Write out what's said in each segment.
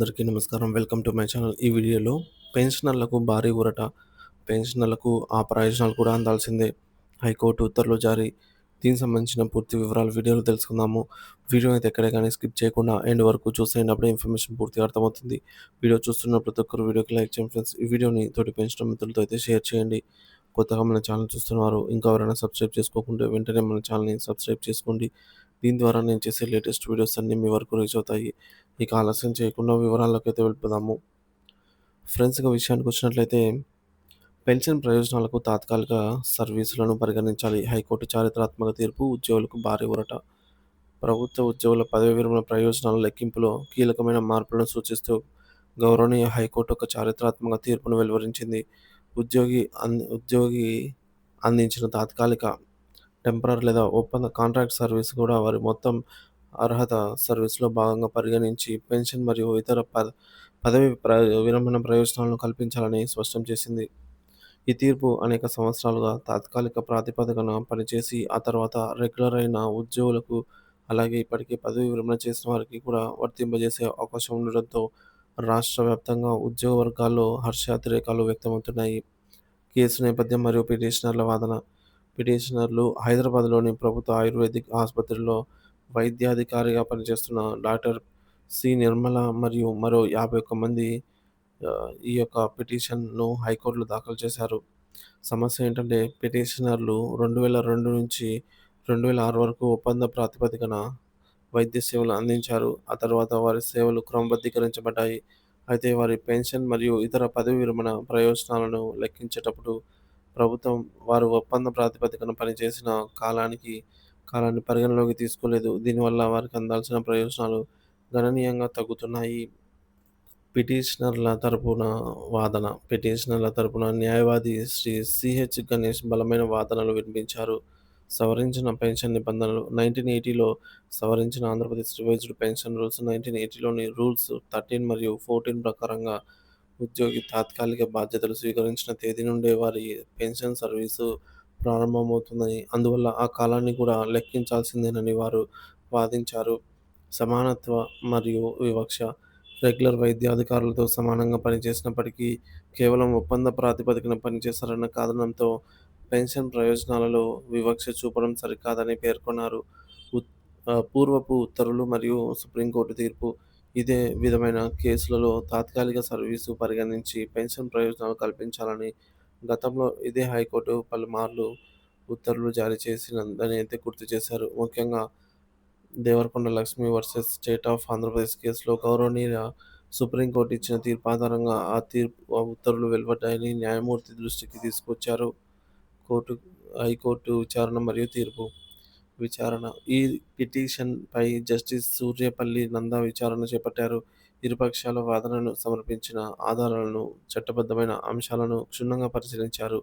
అందరికీ నమస్కారం. Welcome to my channel. ఈ వీడియోలో పెన్షనర్లకు భారీ ఊరట. పెన్షనర్లకు ఆ ప్రయోజనాలు కూడా అందాల్సిందే. హైకోర్టు ఉత్తర్వులు జారీ. దీనికి సంబంధించిన పూర్తి వివరాలు వీడియోలో తెలుసుకుందాము. వీడియో అయితే ఎక్కడే కానీ స్కిప్ చేయకుండా ఎండ్ వరకు చూసేటప్పుడే ఇన్ఫర్మేషన్ పూర్తిగా అర్థమవుతుంది. వీడియో చూస్తున్న ప్రతి ఒక్కరు వీడియోకి లైక్ చేయండి ఫ్రెండ్స్. ఈ వీడియోని తోటి పెన్షనర్ మిత్రులతో అయితే షేర్ చేయండి. కొత్తగా మన ఛానల్ చూస్తున్నవారు ఇంకా ఎవరైనా సబ్స్క్రైబ్ చేసుకోకుంటే వెంటనే మన ఛానల్ని సబ్స్క్రైబ్ చేసుకోండి. దీని ద్వారా నేను చేసే లేటెస్ట్ వీడియోస్ అన్నీ మీ వరకు రీచ్ అవుతాయి. ఇక ఆలస్యం చేయకుండా వివరాల్లోకైతే వెళ్ళిపోదాము. ఫ్రెండ్స్, ఇక విషయానికి వచ్చినట్లయితే పెన్షన్ ప్రయోజనాలకు తాత్కాలిక సర్వీసులను పరిగణించాలి. హైకోర్టు చారిత్రాత్మక తీర్పు ఉద్యోగులకు భారీ ఊరట. ప్రభుత్వ ఉద్యోగుల పదవి విరమణ ప్రయోజనాల లెక్కింపులో కీలకమైన మార్పులను సూచిస్తూ గౌరవనీయ హైకోర్టు ఒక చారిత్రాత్మక తీర్పును వెలువరించింది. ఉద్యోగి అందించిన తాత్కాలిక, టెంపరరీ లేదా ఒప్పంద కాంట్రాక్ట్ సర్వీస్ కూడా వారి మొత్తం అర్హత సర్వీస్‌లో భాగంగా పరిగణించి పెన్షన్ మరియు ఇతర పదవి విరమణ ప్రయోజనాలను కల్పించాలని స్పష్టం చేసింది. ఈ తీర్పు అనేక సంవత్సరాలుగా తాత్కాలిక ప్రాతిపదికన పనిచేసి, ఆ తర్వాత రెగ్యులర్ అయిన ఉద్యోగులకు, అలాగే ఇప్పటికే పదవీ విరమణ చేసిన వారికి కూడా వర్తింపజేసే అవకాశం ఉండడంతో రాష్ట్ర వ్యాప్తంగా ఉద్యోగ వర్గాల్లో హర్షాతిరేకాలు వ్యక్తమవుతున్నాయి. కేసు నేపథ్యం మరియు పిటిషనర్ల వాదన. పిటిషనర్లు హైదరాబాద్‌లోని ప్రభుత్వ ఆయుర్వేదిక్ ఆసుపత్రిలో వైద్యాధికారిగా పనిచేస్తున్న డాక్టర్ సి. నిర్మల మరియు మరో 51 మంది ఈ యొక్క పిటిషన్‌ను హైకోర్టులో దాఖలు చేశారు. సమస్య ఏంటంటే, పిటిషనర్లు 2002 నుంచి 2006 వరకు ఒప్పంద ప్రాతిపదికన వైద్య సేవలు అందించారు. ఆ తర్వాత వారి సేవలు క్రమబద్ధీకరించబడ్డాయి. అయితే వారి పెన్షన్ మరియు ఇతర పదవీ విరమణ ప్రయోజనాలను లెక్కించేటప్పుడు ప్రభుత్వం వారు ఒప్పంద ప్రాతిపదికన పనిచేసిన కాలాన్ని పరిగణలోకి తీసుకోలేదు. దీనివల్ల వారికి అందాల్సిన ప్రయోజనాలు గణనీయంగా తగ్గుతున్నాయి. పిటిషనర్ల తరపున న్యాయవాది శ్రీ సి.హెచ్. గణేష్ బలమైన వాదనలు వినిపించారు. సవరించిన పెన్షన్ నిబంధనలు. 1980లో సవరించిన ఆంధ్రప్రదేశ్ రివైజ్డ్ పెన్షన్ రూల్స్ 1980లోని రూల్స్ 13 మరియు 14 ప్రకారంగా ఉద్యోగి తాత్కాలిక బాధ్యతలు స్వీకరించిన తేదీ నుండే వారి పెన్షన్ సర్వీసు ప్రారంభమవుతుందని, అందువల్ల ఆ కాలాన్ని కూడా లెక్కించాల్సిందేనని వారు వాదించారు. సమానత్వ మరియు వివక్ష. రెగ్యులర్ వైద్యాధికారులతో సమానంగా పనిచేసినప్పటికీ కేవలం ఒప్పంద ప్రాతిపదికన పనిచేశారన్న కారణంతో పెన్షన్ ప్రయోజనాలలో వివక్ష చూపడం సరికాదని పేర్కొన్నారు. పూర్వపు ఉత్తర్వులు మరియు సుప్రీంకోర్టు తీర్పు. ఇదే విధమైన కేసులలో తాత్కాలిక సర్వీసు పరిగణించి పెన్షన్ ప్రయోజనాలు కల్పించాలని గతంలో ఇదే హైకోర్టు పలుమార్లు ఉత్తర్వులు జారీ చేసిందని అయితే గుర్తు చేశారు. ముఖ్యంగా Devarakonda Lakshmi versus state of Andhra Pradesh కేసులో గౌరవనీయ సుప్రీంకోర్టు ఇచ్చిన తీర్పు ఆధారంగా ఆ ఉత్తర్వులు వెలువడ్డాయని న్యాయమూర్తి దృష్టికి తీసుకొచ్చారు. కోర్టు హైకోర్టు విచారణ మరియు తీర్పు. విచారణ. ఈ పిటిషన్‌పై జస్టిస్ సూర్యపల్లి నందా విచారణ చేపట్టారు. ఇరుపక్షాల వాదనను సమర్పించిన ఆధారాలను, చట్టబద్ధమైన అంశాలను క్షుణ్ణంగా పరిశీలించారు.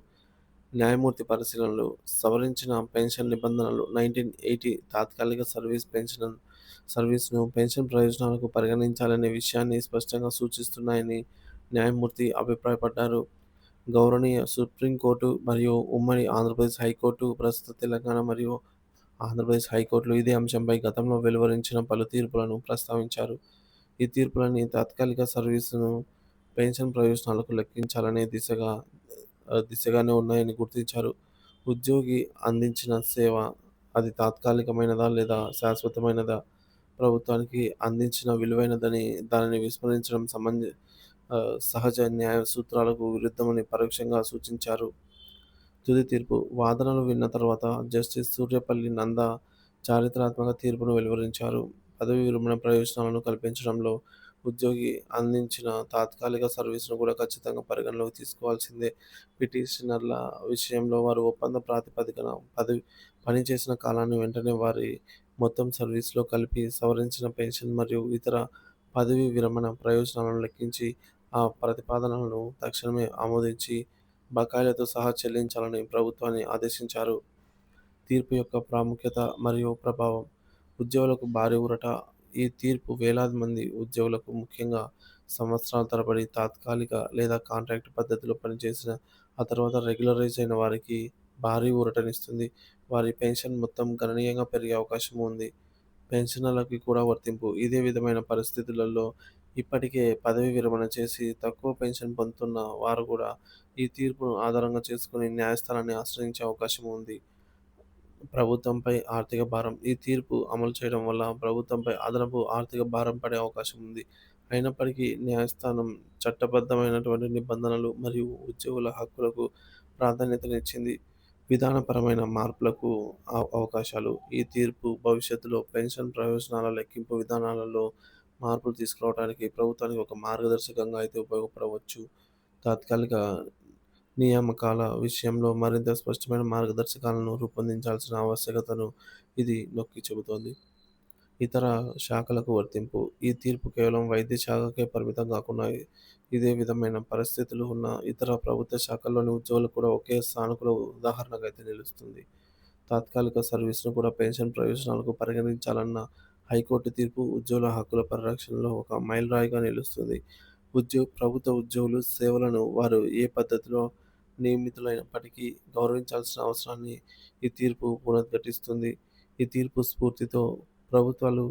న్యాయమూర్తి పరిశీలనలు. సవరించిన పెన్షన్ నిబంధనలు. 1980 తాత్కాలిక సర్వీస్‌ను పెన్షన్ ప్రయోజనాలకు పరిగణించాలనే విషయాన్ని స్పష్టంగా సూచిస్తున్నాయని న్యాయమూర్తి అభిప్రాయపడ్డారు. గౌరవనీయ సుప్రీంకోర్టు మరియు ఉమ్మడి ఆంధ్రప్రదేశ్ హైకోర్టు, ప్రస్తుత తెలంగాణ మరియు ఆంధ్రప్రదేశ్ హైకోర్టులు ఇదే అంశంపై గతంలో వెలువరించిన పలు తీర్పులను ప్రస్తావించారు. ఈ తీర్పులన్నీ తాత్కాలిక సర్వీసును పెన్షన్ ప్రయోజనాలకు లెక్కించాలనే దిశగానే ఉన్నాయని గుర్తించారు. ఉద్యోగి అందించిన సేవ అది తాత్కాలికమైనదా లేదా శాశ్వతమైనదా? ప్రభుత్వానికి అందించిన విలువైనదని దానిని విస్మరించడం సహజ న్యాయ సూత్రాలకు విరుద్ధమని పరోక్షంగా సూచించారు. తుది తీర్పు. వాదనలు విన్న తర్వాత జస్టిస్ సూర్యపల్లి నందా చారిత్రాత్మక తీర్పును వెలువరించారు. పదవీ విరమణ ప్రయోజనాలను కల్పించడంలో ఉద్యోగి అందించిన తాత్కాలిక సర్వీసును కూడా ఖచ్చితంగా పరిగణలోకి తీసుకోవాల్సిందే. పిటిషనర్ల విషయంలో వారు ఒప్పంద ప్రాతిపదికన పనిచేసిన కాలాన్ని వెంటనే వారి మొత్తం సర్వీస్‌లో కలిపి సవరించిన పెన్షన్ మరియు ఇతర పదవీ విరమణ ప్రయోజనాలను లెక్కించి, ఆ ప్రతిపాదనలను తక్షణమే ఆమోదించి బకాయిలతో సహా చెల్లించాలని ప్రభుత్వాన్ని ఆదేశించారు. తీర్పు యొక్క ప్రాముఖ్యత మరియు ప్రభావం. ఉద్యోగులకు భారీ ఊరట. ఈ తీర్పు వేలాది మంది ఉద్యోగులకు, ముఖ్యంగా సంవత్సరాల తరబడి తాత్కాలిక లేదా కాంట్రాక్ట్ పద్ధతిలో పనిచేసిన, ఆ తర్వాత రెగ్యులరైజ్ అయిన వారికి భారీ ఊరటనిస్తుంది. వారి పెన్షన్ మొత్తం గణనీయంగా పెరిగే అవకాశం ఉంది. పెన్షనర్లకి కూడా వర్తింపు. ఇదే విధమైన పరిస్థితులలో ఇప్పటికే పదవీ విరమణ చేసి తక్కువ పెన్షన్ పొందుతున్న వారు కూడా ఈ తీర్పును ఆధారంగా చేసుకొని న్యాయస్థానాన్ని ఆశ్రయించే అవకాశం ఉంది. ప్రభుత్వంపై ఆర్థిక భారం. ఈ తీర్పు అమలు చేయడం వల్ల ప్రభుత్వంపై అదనపు ఆర్థిక భారం పడే అవకాశం ఉంది. అయినప్పటికీ న్యాయస్థానం చట్టబద్ధమైనటువంటి నిబంధనలు మరియు ఉద్యోగుల హక్కులకు ప్రాధాన్యతనిచ్చింది. విధానపరమైన మార్పులకు అవకాశాలు. ఈ తీర్పు భవిష్యత్తులో పెన్షన్ ప్రయోజనాల లెక్కింపు విధానాలలో మార్పులు తీసుకురావడానికి ప్రభుత్వానికి ఒక మార్గదర్శకంగా అయితే ఉపయోగపడవచ్చు. తాత్కాలిక నియామకాల విషయంలో మరింత స్పష్టమైన మార్గదర్శకాలను రూపొందించాల్సిన ఆవశ్యకతను ఇది నొక్కి చెబుతోంది. ఇతర శాఖలకు వర్తింపు. ఈ తీర్పు కేవలం వైద్య శాఖకే పరిమితం కాకుండా ఇదే విధమైన పరిస్థితులు ఉన్న ఇతర ప్రభుత్వ శాఖల్లోని ఉద్యోగులకు కూడా ఒకే సానుకూల ఉదాహరణగా అయితే నిలుస్తుంది. తాత్కాలిక సర్వీస్‌ను కూడా పెన్షన్ ప్రయోజనాలకు పరిగణించాలన్న హైకోర్టు తీర్పు ఉద్యోగుల హక్కుల పరిరక్షణలో ఒక మైలురాయిగా నిలుస్తుంది. ప్రభుత్వ ఉద్యోగులు సేవలను వారు ఏ పద్ధతిలో నియమితులైనప్పటికీ గౌరవించాల్సిన అవసరాన్ని ఈ తీర్పు పునరుద్ఘాటిస్తుంది. ఈ తీర్పు స్ఫూర్తితో ప్రభుత్వాలు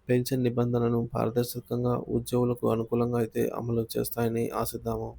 పెన్షన్ నిబంధనలను పారదర్శకంగా, ఉద్యోగులకు అనుకూలంగా అయితే అమలు చేస్తాయని ఆశిద్దాము.